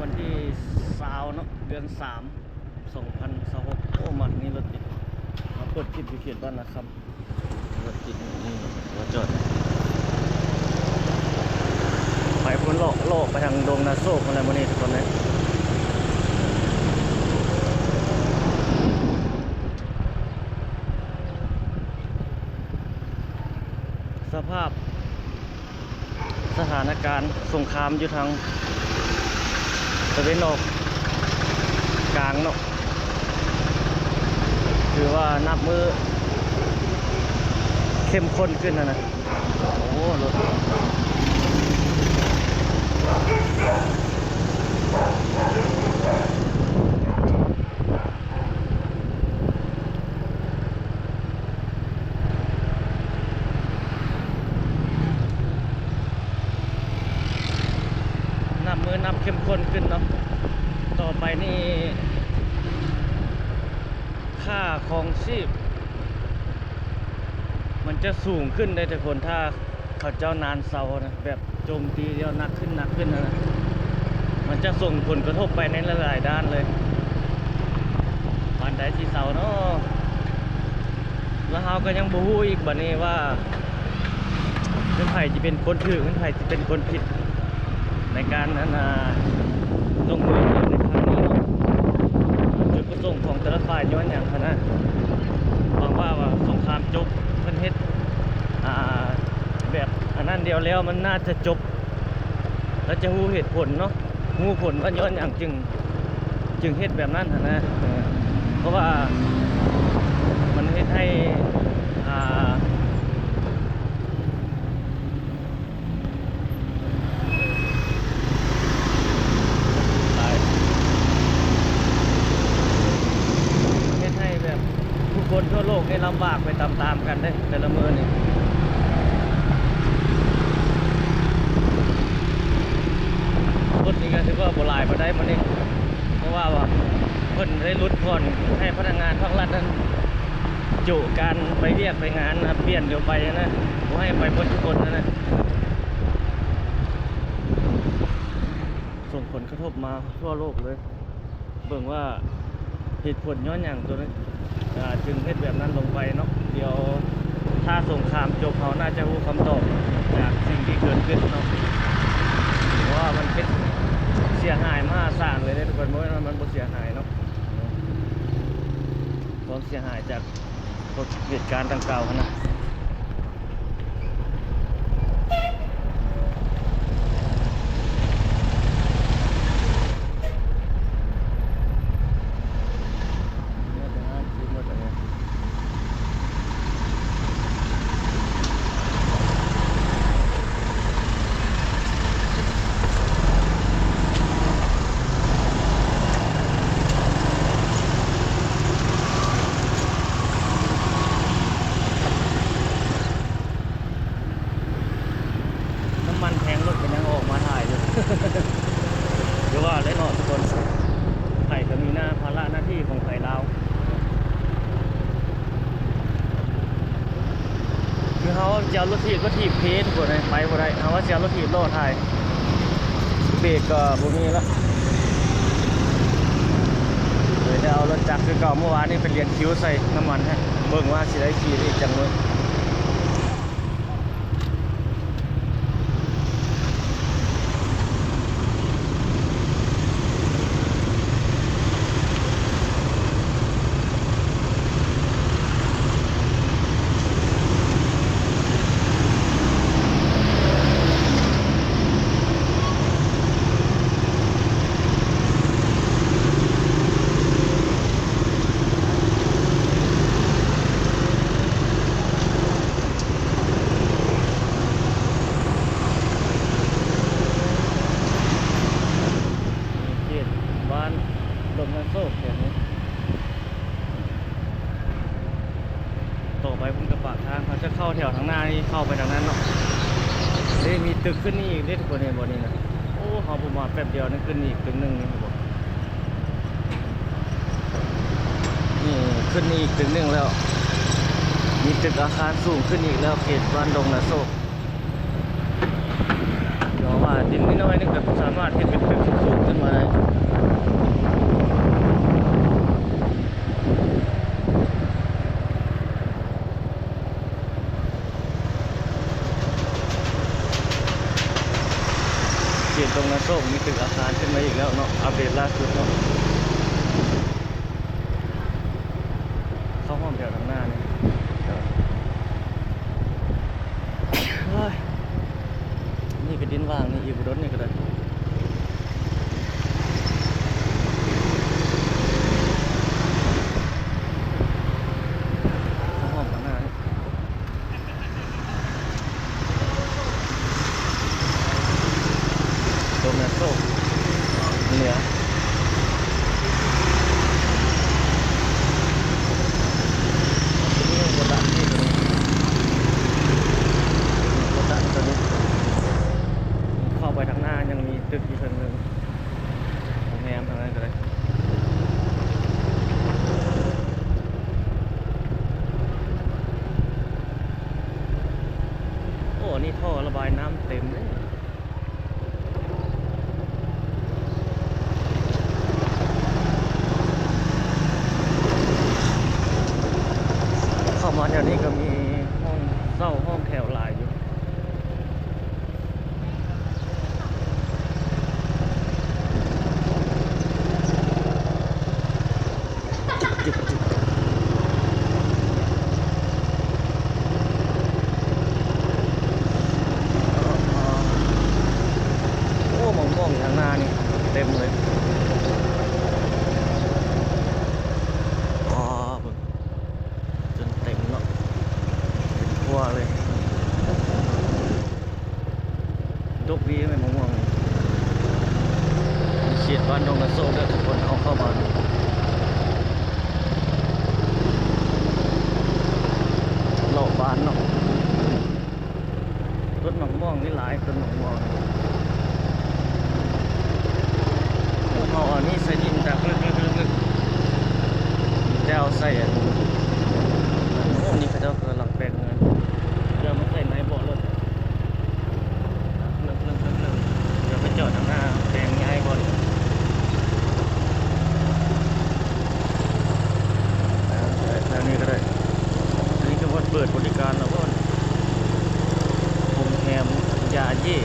วันที่20เนาะเดือน3 2026โอ้มันนี่รถติดมาเปิดคลิปอยู่เขตบ้านนะครับรถติดนี่รถจอดไปพ้นโลกไปทางดงนาโซกอะไรมานี่ทุกคนเลยสภาพสถานการณ์สงครามอยู่ทางตะวันออกกลางเนาะคือว่านับมือเข้มข้นขึ้นนะโอ้รถนับเข้มข้นขึ้นเนาะต่อไปนี่ค่าครองชีพมันจะสูงขึ้นได้ทุกคนถ้าเขาเจ้านานเซานะแบบโจมตีเดียวหนักขึ้นนะมันจะส่งผลกระทบไปในหลายๆด้านเลยวันใดที่เซาเนาะแล้วเราก็ยังบ่ฮู้อีกบัดนี้ว่าเงินไผจะเป็นคนถือเงินไผจะเป็นคนผิดในการลงมือในครั้งนี้จุดประสงค์ของแต่ละฝ่ายย้อนอย่างนะหวังว่าสงครามจบเพิ่นเฮ็ดแบบอันนั้นเดียวแล้วมันน่าจะจบแล้วจะฮู้เหตุผลเนาะฮู้ผลว่าย้อนอย่างจึงเฮ็ดแบบนั้นนะเพราะว่ามันเฮ็ดให้คนทั่วโลกได้ลำบากไปตามๆกันได้แต่ละมือนี่รถนี้ก็ถือว่าโบราณมาได้มานี่เพราะว่าเพิ่นได้ลดผ่อนให้พนักงานภาครัฐนั้นจุการไปเรียกไปงานนะเปลี่ยนเดี๋ยวไปนะผมให้ไปพ้นทุกคนนะส่งผลกระทบมาทั่วโลกเลยเบิ่งว่าเหตุผลย้อนอย่างตัวนี้จึงเฮ็ดแบบนั้นลงไปเนาะเดี๋ยวถ้าสงครามจบเขาน่าจะรู้คำตอบจากสิ่งที่เกิดขึ้นเนาะเพราะว่ามันเป็นเสียหายมหาศาลเลยทุกคนเพราะว่ามันบ่เสียหายเนาะความเสียหายจากเหตุการณ์ดังกล่าวนะมันแพงรถก็ยังออกมาถ่ายอยู่ หรือว่าเล่นออกทุกคนไผ่ก็มีภาระหน้าที่ของไผ่ลาวคือเขาจะเอารถถีบก็ถีบเพสกว่าไปบ่ได้เขาว่าจะเอารถถีบโลดถ่ายเบรกก็บ่มีแล้วเลยได้เอารถจักรคือเก่าเมื่อวานนี้เป็นเรียนคิ้วใส่น้ำมันฮะเบิ่งว่าสิได้ขี่ได้จังเลยลมมันโซ่แบบนี้ต่อไปพุ่งกระบะทางเขาจะเข้าแถวทางหน้านี่เข้าไปทางนั้นเนาะได้มีตึกขึ้นนี่อีกได้ทุกคนเห็นบ่นี่นะโอ้เขาผมมาแป๊บเดียวนั่นขึ้นอีกตึกหนึ่งนี่ครับนี่ขึ้นนี่อีกตึกหนึ่งแล้วมีตึกอาคารสูงขึ้นอีกแล้วเขตบ้านดงนาโซกเดี๋ยวว่า ดินนิดหน้อยนึงก็สามารถเฮ็ดเป็นตึกสูงๆขึ้นมาได้เปลี่ยนตรงนั้นโซ่มีตึกอาคารขึ้นมาอีกแล้วเนาะอัปเดตล่าสุดเนาะเข้าห้องแถวทางหน้าเนี่ยเฮ้ยนี่ก็ดินว่างนี่อีกรถนี่ก็ได้เข้าห้องทางหน้านี่ตรงนั้นโซ่เหนือนี่โบราณที่ตัวนี้โบราณตัวนี้เข้าไปทางหน้ายังมีตึกอีกตึกหนึ่งโรงแรมทางนั้นก็ได้โอ้นี่ท่อระบายน้ำเต็มเลยเข้ามาแถวนี้ก็มีห้องเช่าห้องแถวหลายอยู่จุกจุกโอ้มองมองทางหน้านี่เต็มเลยอ๋อเบิ่งจนเต็มเนาะเป็นทั่วเลยดกดีไหมมองมองนี่มีเขตบ้านดงกระโซกด้วยทุกคนเอาเข้ามาโลกบ้านเนาะต้นมะม่วงนี่หลายต้นมะม่วงเขาเอานี่ใส่ดินจากลึกๆแล้วใส่อันโอ้นี่เขาเจ้ากำลังแปลงเงินเดี๋ยวมาใส่ในบ่อรถเดี๋ยวไปจอดทางหน้าแปลงง่ายก่อนทางนี้ก็ได้อันนี้ก็ว่าเปิดบริการแล้วก็โรงแรมยาเย่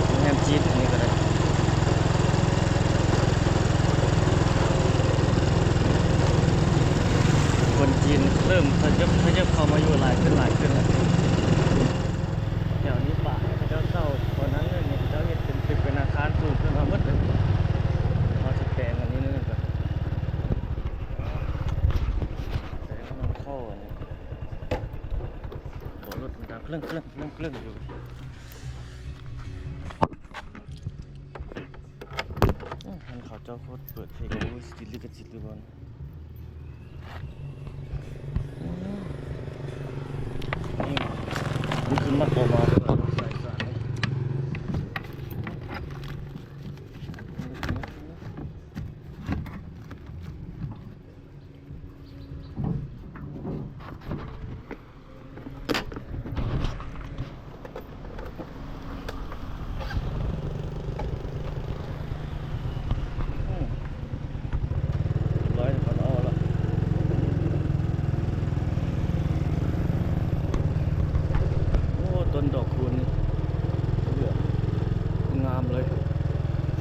โรงแรมจีนอันนี้ก็ได้คนจีนเริ่มขยับเข้ามาอยู่หลายขึ้นแล้วแถวนี้ป่าเขาเจ้าเช่าตอนนั้นเนี่ยเขาเจ้าเห็นเป็นตึกเป็นอาคารสูงขึ้นมาหมดเลยมาสแปลงอันนี้นึงก่อนแต่มันเข้าอันนี้โหรถมันดังเครื่องอยู่ท่านเขาเจ้าโคตรเปิดเพลงรู้สติลิกจิตหรือเปล่านี่คือมัดออกมาใส่สารร้อยก่อนเอาละโอ้ต้นดอกคูณนี่เหลืองามเลย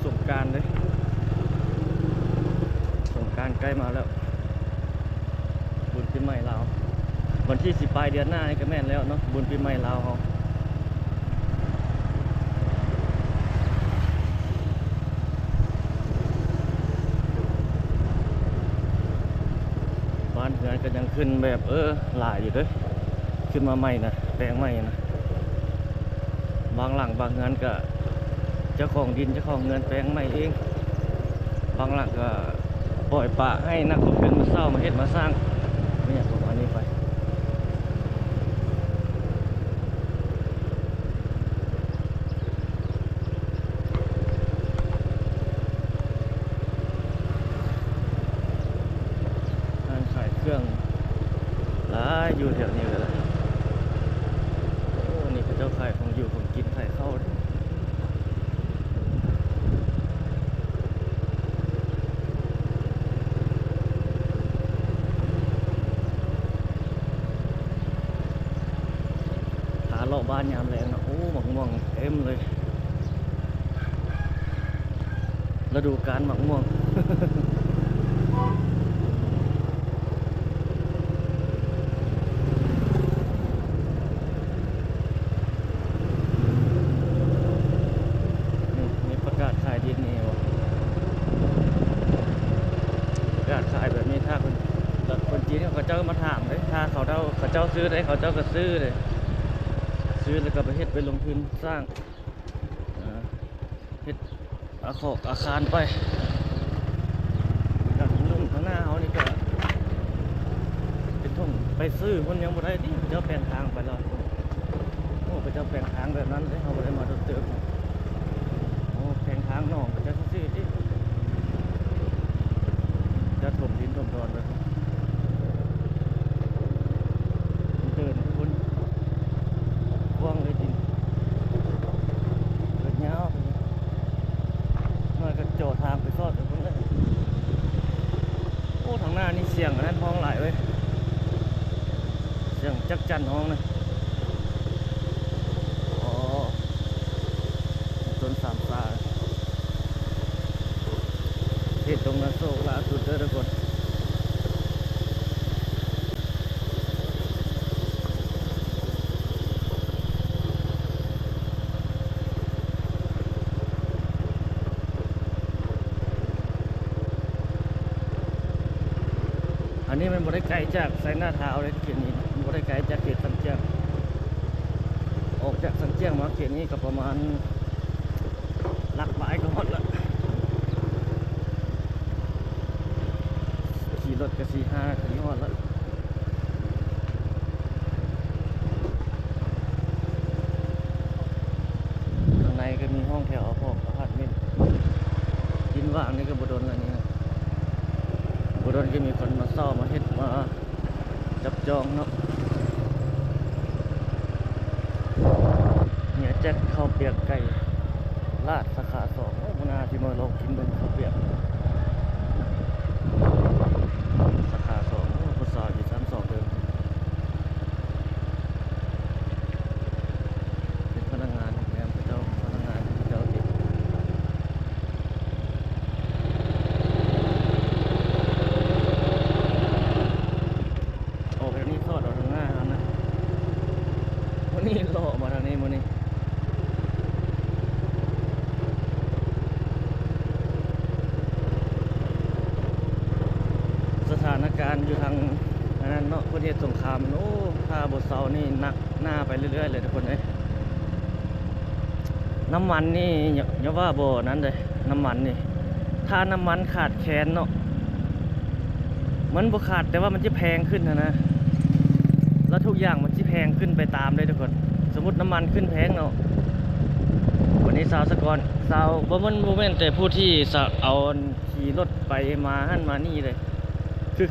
สงกรานต์เลยสงกรานต์ใกล้มาแล้วบุญปีใหม่ลาววันที่10 ปลายเดือนหน้านี่ก็แม่นแล้วเนาะบุญปีใหม่ลาวเขาบ้านเรือนก็ยังขึ้นแบบหลายอยู่เด้วยขึ้นมาใหม่นะแปลงใหม่นะบางหลังบางงานก็เจ้าของดินเจ้าของเงินแปลงใหม่เองบางหลังก็ปล่อยปะให้นักลงทุนมาเศร้ามาเฮ็ดมาสร้างไม่อยากผมอันนี้ไปร้านขายเครื่องหลายอยู่แถวนี้เลยโอ้นี่เขาเจ้าขายของอยู่ของกินขายเข้าด้วย บ้านยามแรงนะโอ้หมอกม่วงเต็มเลยฤดูกาลหมอกม่วง นี่ประกาศขายดินนี่วะประกาศขายแบบนี้ถ้าคนจีนเขาเจ้ามาถามเลยถ้าเขาเจ้าซื้อได้เขาเจ้าก็ซื้อเลยซื้อแล้วก็ไปเฮ็ดไปลงทุนสร้างเฮ็ดอาคารไปกับลุ่มข้างหน้าเขานี่ก็เป็นทุ่งไปซื้อคนยังบ่ได้ดิเจ้าแปลงทางไปแล้วโอ้ไปเจ้าแปลงทางแบบนั้นเลยเขาบ่ได้มาเติมโอ้แปลงทางน้องก็จะซื้อดิจะถมดินถมดอนเลยเดินคนกว้างเลยดินเดินยาวมันก็โจทางไปซอดไปคนเลยโอ้ทางหน้านี่เสียงอันนั้นห้องหลายเว้ยเสียงจักจันห้องเลยอ๋อต้นสามสาเห็นตรงนั้นโซกล่าสุดเด้อทุกคนอันนี้มันบริไกลจากไซน่าทาวเลยเขตนี้มันบริไกลจากเขตสันเจียงออกจากสันเจียงมาเขตนี้ก็ประมาณหลักหมายก็หมดละขี่รถก็4-5ถึงหมดละข้างในก็มีห้องแถวพวกอพาร์ตเมนต์กินว่างนี่ก็บโดนอะไรนี่นะบโดนก็มีคนมาซ่อมมาเฮ็ดมาจับจองเนาะเนี่ยแจ็คข้าวเปียกไก่ลาดสาขา2โอ้มนาที่มาลองกินเบิ่งข้าวเปียกสาขา2โอ้พุทธาอยู่ชั้น2เดิมเป็นพนักงานแถมพระเจ้าพนักงานพระเจ้าติดโอ้แบบนี้ทอดเอาทางหน้าครับนะวันนี้หล่อมาทางนี้วันนี้สถานการณ์อยู่ทางนั้นเนาะประเทศสงครามโอ้ถ้าบทเสานี่หนักหน้าไปเรื่อยๆเลยทุกคนเอ้ยน้ำมันนี่อย่าว่าบ่นั้นเลยน้ำมันนี่ถ้าน้ำมันขาดแคลนเนาะมันบ่ขาดแต่ว่ามันจะแพงขึ้นนะแล้วทุกอย่างมันจะแพงขึ้นไปตามเลยทุกคนสมมติน้ำมันขึ้นแพงเนาะวันนี้สาวสกรสาวบ่มันแต่ผู้ที่เอาขี่รถไปมาหั่นมานี่เลย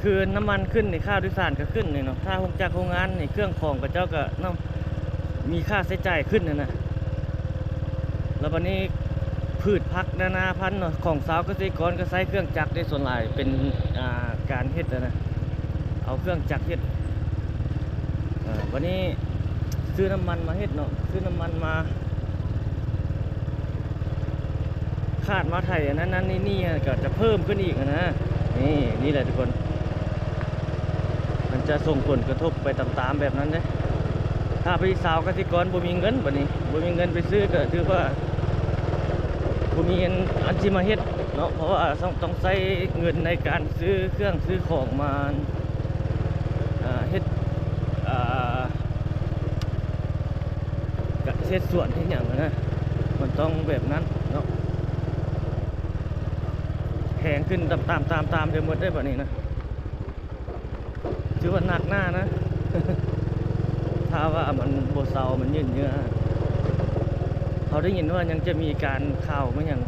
คือน้ำมันขึ้นในค่าโดยสารก็ขึ้นเลยเนาะถ้าโรงงานในเครื่องของกับเจ้าก็เนาะมีค่าใช้จ่ายขึ้นนะแล้ววันนี้พืชผักนานาพันธุ์เนาะของสาวเกษตรกรก็ใช้เครื่องจักรได้ส่วนหลายเป็นการเฮ็ดนะเอาเครื่องจักรเฮ็ดวันนี้ซื้อน้ำมันมาเฮ็ดเนาะซื้อน้ำมันมาคาดมาไทยอันนั้นนี่ก็จะเพิ่มขึ้นอีกนะนี่แหละทุกคนมันจะส่งผลกระทบไปตามๆแบบนั้นเลยถ้าไปสาวเกษตรกรบ่มีเงินบัดนี้บ่มีเงินไปซื้อก็ถือว่าบ่มีเงินอันที่มาเฮ็ดเนาะเพราะว่าต้องใช้เงินในการซื้อเครื่องซื้อของมาเฮ็ดเฮ็ดสวนที่อย่างนะมันต้องแบบนั้นเนาะแพงขึ้นตามเดิมหมดได้แบบนี้นะถือว่าหนักหน้านะ ถ้าว่ามันโบเซามันยืนเยอะเขาได้ยินว่ายังจะมีการข่าวไม่อย่าง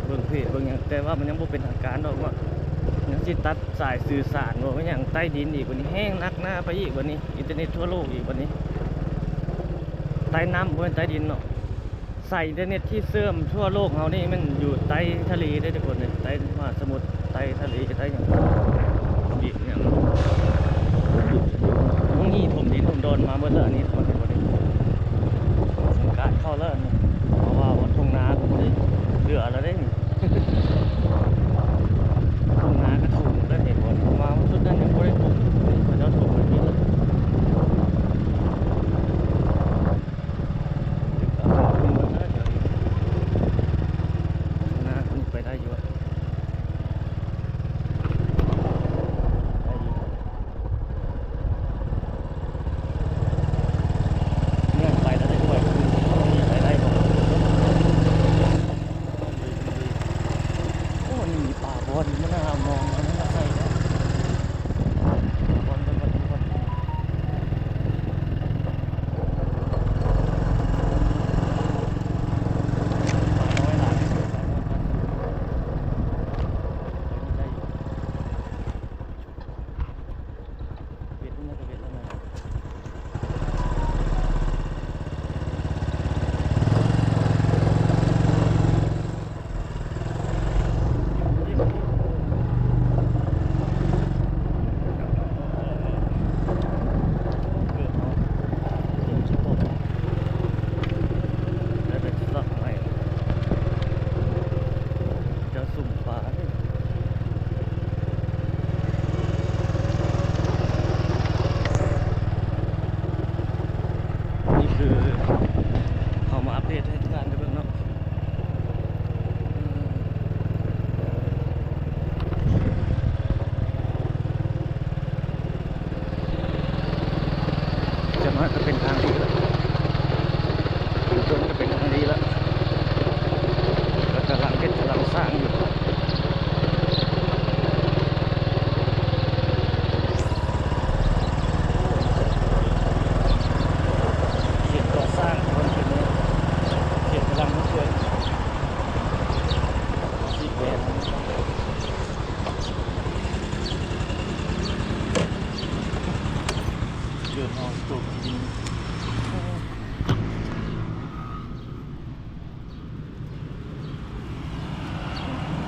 เบื้องเพจเบื้องอย่างแต่ว่ามันยังบ่เป็นทางการหรอกว่ายังสิตัดสายสื่อสารว่าไม่อย่างใต้ดินอีกวันนี้แห้งนักหน้าไปอีกวันนี้อินเทอร์เน็ตทั่วโลกอีกวันนี้ใต้น้ำบนใต้ดินเนาะใส่อินเทอร์เน็ตที่เสื่อมทั่วโลกเขานี่มันอยู่ใต้ทะเลได้ทุกคนเลยใต้มหาสมุทรใต้ทะเลใต้อย่างอีกอย่างนี่ถมดินถมโดนมาเมื่อไหร่นี้ถมดิน ตูบดิน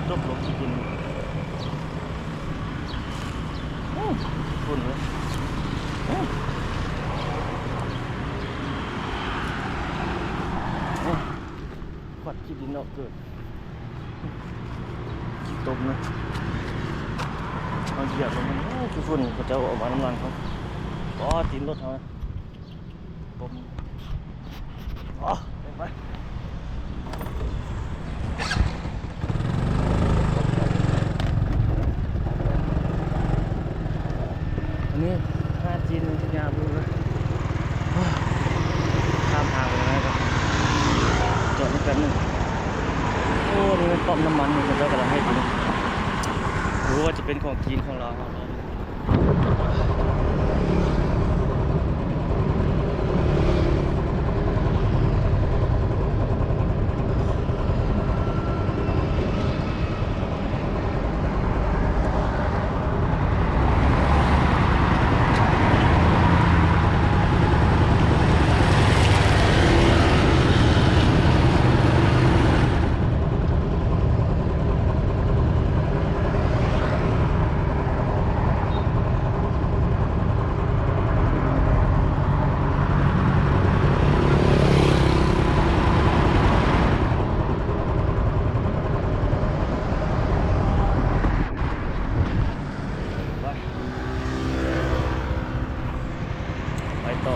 จบลงที่ดินฝุ่นเลยขวัดขี้ดินออกเกิดขี้ตมนะเอาเหยียบลงมันคือฝุ่นเขาจะออกมาน้ำรังเขาก็ตีนรถเขาผมอ๋อไปอันนี้ห้าจีนที่ยาดูเลยข้ามทางไปเลยครับจอดนิดแป๊บนึงโอ้นี่มันปั๊มน้ำมันนี่เขากำลังให้ดูรู้ว่าจะเป็นของจีนของเรา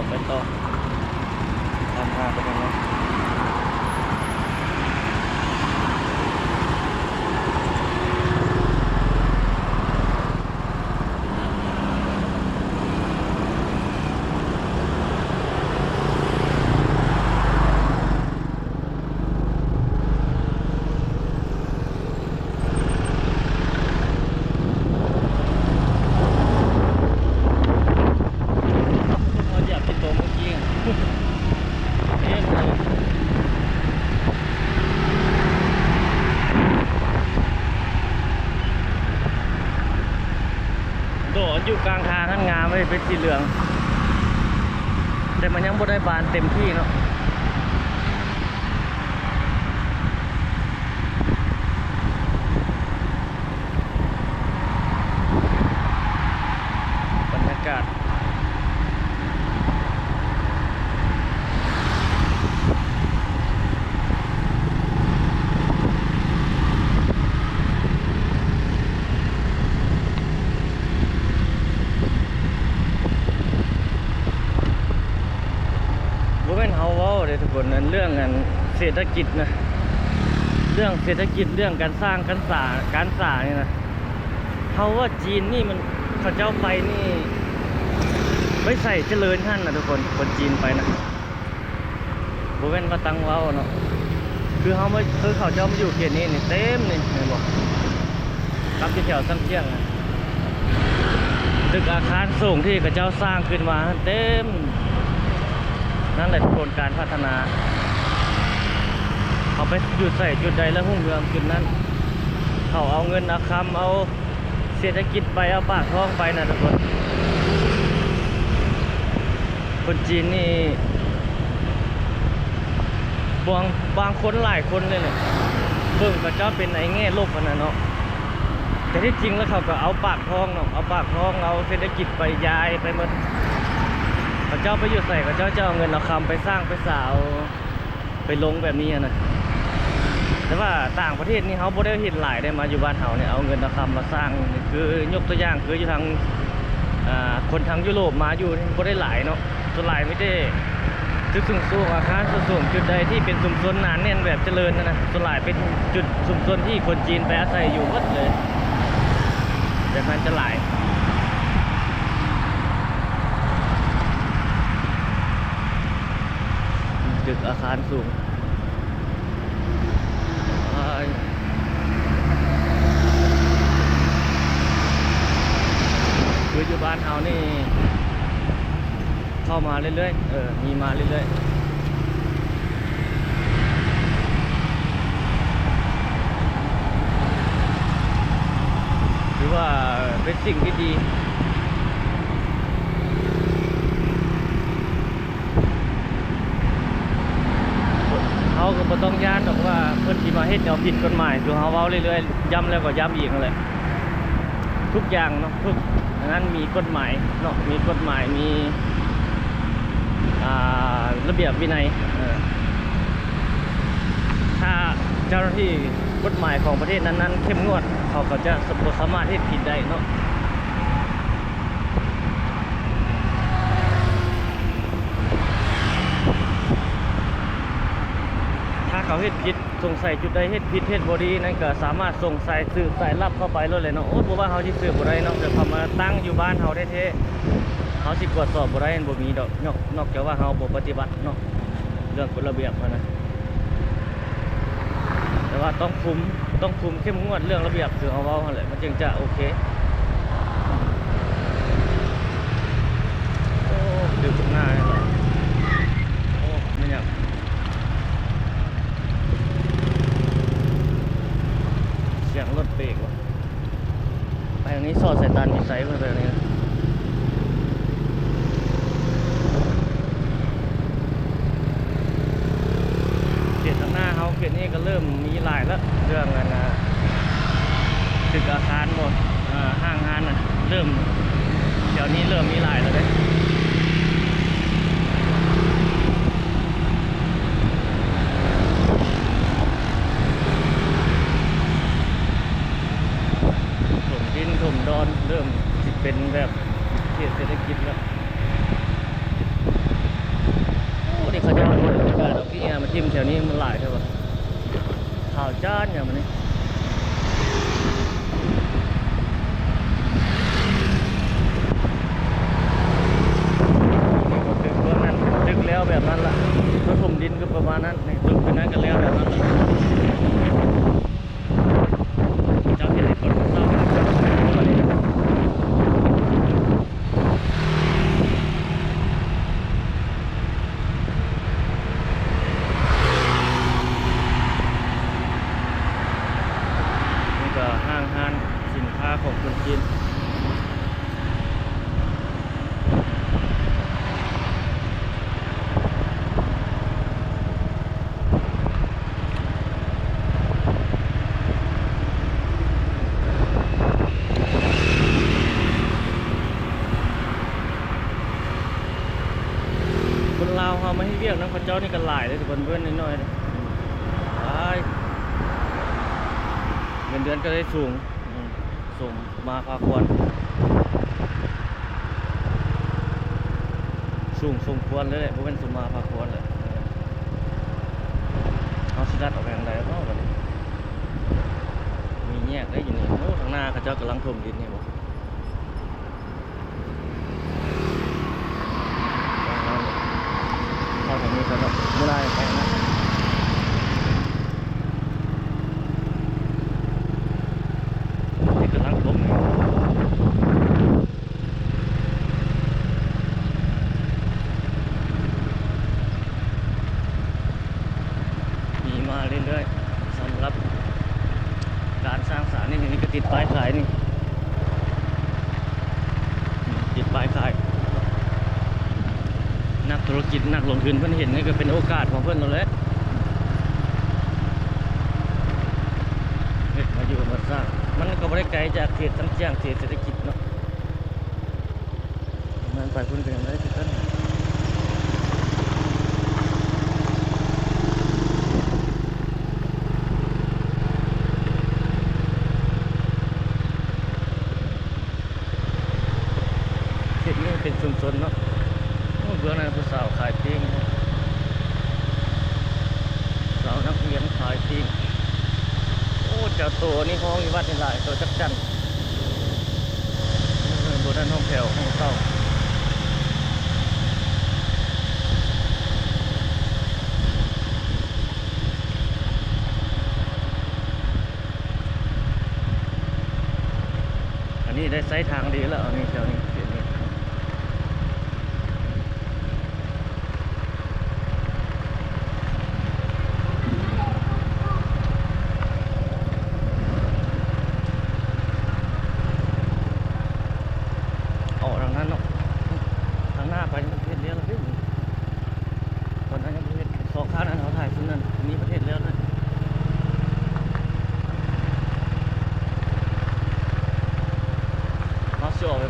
ไปต่อตามทางไปตรงนั้นอยู่กลางทางท่านงามไม่เป็นสีเหลืองแต่มันยังบ่ได้บานเต็มที่เนาะบรรยากาศทุกคนนั้นเรื่องเศรษฐกิจนะเรื่องเศรษฐกิจเรื่องการสร้างการสร้างนี่นะเขาว่าจีนนี่มันเขาเจ้าไปนี่ไม่ใส่เจริญท่านนะทุกคนจีนไปนะโบเว้นมาตั้งเว้าเนาะคือเขาไม่คือเขาเจ้ามาอยู่เขตนี้นี่เต็มนี่เห็นบอกกับที่แถวซ้ำเที่ยงนะตึกอาคารสูงที่เขาเจ้าสร้างขึ้นมาเต็มนั่นแหละโครงการพัฒนาเขาไปจุดใส่จุดใดแล้วหุ่งเรืองจุดนั้นเขาเอาเงินเอาคำเอาเศรษฐกิจไปเอาปากท้องไปนะทุกคนจีนนี่บางคนหลายคนเลยเนี่ยเบิ่งก็จะเป็นไอ้แง่ลบกันนะเนาะแต่ที่จริงแล้วเขาก็เอาปากท้องเนาะเอาปากท้องเอาเศรษฐกิจไปย้ายไปหมดเขาเจ้าไปอยู่ใส่เขาเจ้าเอาเงินเอาคำไปสร้างไปสาวไปลงแบบนี้นะแต่ว่าต่างประเทศนี่เขาบ่ได้เห็นหลายได้มาอยู่บ้านเขาเนี่ยเอาเงินเอาคำมาสร้างคือยกตัวอย่างคืออยู่ทางคนทางยุโรปมาอยู่บ่ได้หลายเนาะส่วนหลายไม่ได้จุดสูงอาคารสูงจุดใดที่เป็นชุมชนหนาแน่นแบบเจริญนะส่วนหลายเป็นจุดชุมชนที่คนจีนไปอาศัยอยู่หมดเลยแบบนั้นจะหลายตึกอาคารสูงคืออยู่บ้านเฮานี่เข้ามาเรื่อยๆมีมาเรื่อยๆถือว่าเป็นสิ่งที่ดี บ่ต้องย้านดอกว่าเพิ่นสิมาเฮ็ดแนวผิดกฎหมายคือเฮาเว้าเรื่อยๆย้ำแล้วก็ย้ำอีกนั่นแหละทุกอย่างเนาะทุกอันนั้นมีกฎหมายเนาะมีกฎหมายมีระเบียบวินัยถ้าเจ้าหน้าที่กฎหมายของประเทศนั้นๆเข้มงวดเขาก็จะสามารถเฮ็ดผิดได้เนาะถ้าเขาเฮ็ดผิดสงสัยจุดใดเฮ็ดผิดเฮ็ดบ่ดีนั่นก็สามารถส่งสายสืบสายลับเข้าไปเลยเนาะโอ้บ่ว่าเฮาสิสืบบ่ได้เนาะแต่เขามาตั้งอยู่บ้านเฮาแท้ๆเฮาสิตรวจสอบบ่ได้บ่มีดอกนอกจากว่าเฮาบ่ปฏิบัติเนาะเรื่องกฎระเบียบนะแต่ว่าต้องคุมเข้มงวดเรื่องระเบียบคือเอาเว้าหั่นแหละมันจึงจะโอเคโอ้ดึกหน้าเลยเหรอโอ้ไม่อยากเสียงรถเบรกว่ะไปทางนี้สอดสายตามีไซส์ไปทางนี้เขตข้างหน้าเขาเขตนี้ก็เริ่มมีหลายแล้วเรื่องอะไรนะตึกอาคารหมดห้างงานเริ่มเดี๋ยวนี้เริ่มมีหลายแล้วเลยถมดินถมดอนเริ่มเป็นแบบเขตเศรษฐกิจแล้วโอ้นี่เขาจะเอาคนบรรยากาศเอาที่มาจิ้มแถวนี้มันหลายใช่ปะข่าวจ้านอย่างมันนี่ดึกแล้วแบบนั้นล่ะก็ถมดินก็ประมาณนั้นนี่ดึกไปนั้นกันแล้วแบบนั้นเจ้าที่ได้คนเศร้านี่ก็ห้างสินค้าของคนจีนคนลาวเขาไม่ให้เรียกนะเขาเจ้านี่ก็หลายเลยทุกคนเพื่อนน้อยๆเลยเงินเดือนก็ได้สูงมาพาควรสูงสมควรเลยแหละเพราะเป็นสมมาพาควรเลยเขาสิดัดออกไปทางใดบ้างวันนี้มีแยกได้อยู่นี่โอ้ทางหน้าเขาเจ้ากำลังถมดินนี่บอกเข้าทางนี้สำหรับไม่ได้ไปนะนี่กำลังถมนี่มีมาเรื่อยๆสำหรับการสร้างสรรค์นี่ก็ติดป้ายขายนี่ติดป้ายขายนักธุรกิจนักลงทุนเพื่อนเห็นนี่ก็เป็นโอกาสของเพื่อนเราเลยมาอยู่มาสร้างมันก็ไม่ได้ไกลจากเขตทั้งเชียงเขตเศรษฐกิจเนาะมันไปเพื่อนกันยังไงที่ท่านเขตนี้เป็นชุมชนเนาะเบื้องนั้นผู้สาวขายปิ้งสาวนักเรียนขายปิ้งโอ้เจ้าตัวนี่ห้องอยู่วัดนี่หลายตัวจักจันบนนั้นห้องแถวห้องเต้าอันนี้ได้ไซส์ทางดีแล้วอันนี้แถวนี้ทางหน้าไปประเทศเลี้ยงแล้วตอนนั้นยังประเทศสองข้างนั้นเขาถ่ายซึ่งนั้นนี้ประเทศ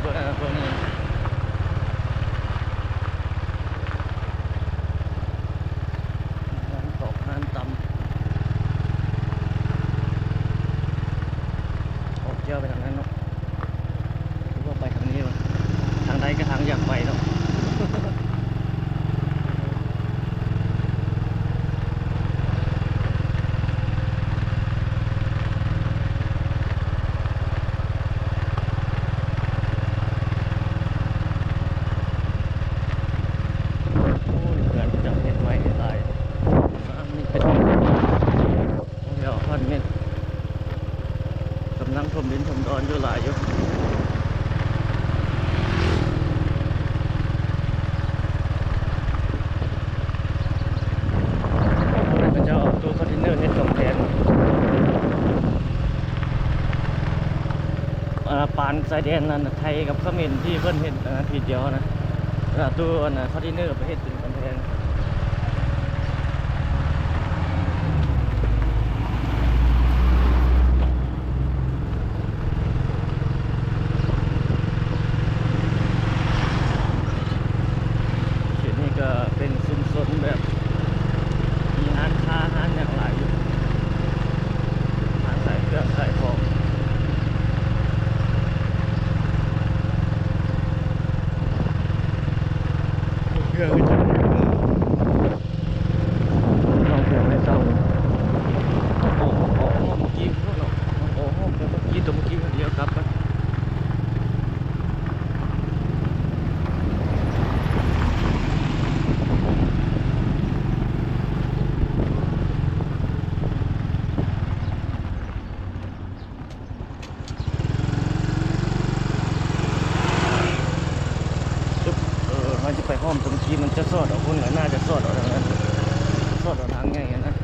พวกนี้น้ำตกน้ำต่ำออกเที่ยวไปทางนั้นเนาะหรือว่าไปทางนี้วะทางใดก็ทางอยากไปเนาะ โอ้ยเกินจับเห็ดไว้ให้ตายนี่เป็นเดี๋ยวพันเม็ดกำลังถมดินถมดอนอยู่หลายอยู่มันจะออกตัวคอนเทนเนอร์เฮ็ดกำแพงปานชายแดนนั่นน่ะไทยกับเขมรที่เพิ่นเฮ็ดทีเดียวนะตัวคอนเทนเนอร์ไปเฮ็ดเป็นกำแพง เขตนี้ก็เป็นชุมชนแบบมีร้านค้าร้านอย่างหลายอยู่ร้านขายเครื่องขายของเครื่องก็จะลองเครื่องให้เศร้าโอ้โหเมื่อกี้พวกเราโอ้โหเมื่อกี้ตัวเมื่อกี้คนเดียวครับมันจะไปห้อมตรงที่มันจะสอดออกคนก็น่าจะสอดออกทางนั้นสอดออกทางไงนะ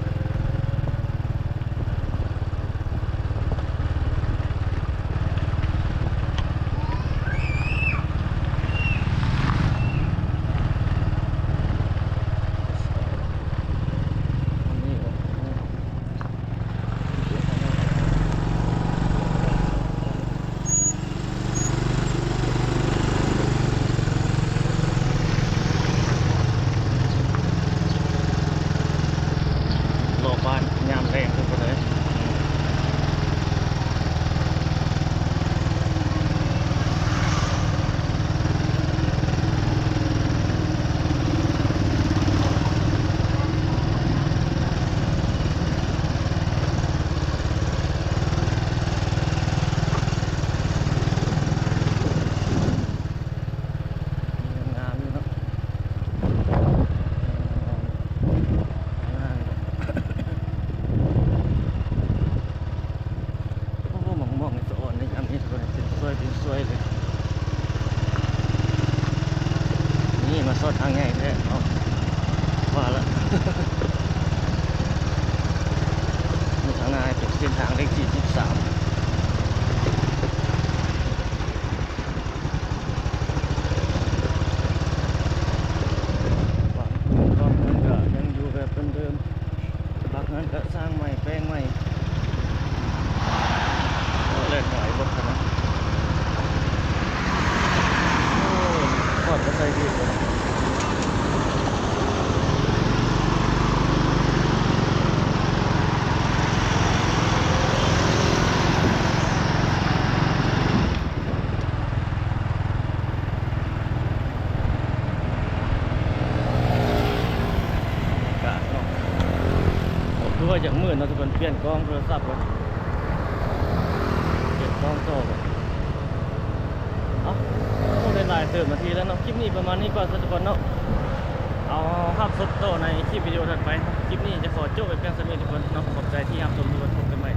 โลกบ้านยามแรงทุกคนเลยงามอยู่เนาะโอ้หมองในสะอ่อนในยามนี้ทุกคนเป็นสวยเลยนี่มาสอดทางไงแท้เนาะว่าละ มีทางหน้าเป็นเส้นทางเลข43ตอนนั้นก็ยังอยู่แบบเดิมๆบางนั้นก็สร้างใหม่แปลงใหม่เล่นหลายรถนะโอ้ทอดก็ใส่ดีเลยกาศเนาะคือว่าอย่างมืดเนาะทุกคนเปลี่ยนกล้องโทรศัพท์เลยเปลี่ยนกล้องโซ่เลยเอ้าโอ้ได้หลายเติมนาทีแล้วเนาะคลิปนี้ประมาณนี้ก่อนทุกคนเนาะเอาภาพสดโตในคลิปวิดีโอถัดไปคลิปนี้จะขอจบไปเพียงเท่านี้ทุกคนเนาะขอบใจที่รับชมทุกคนพบกันใหม่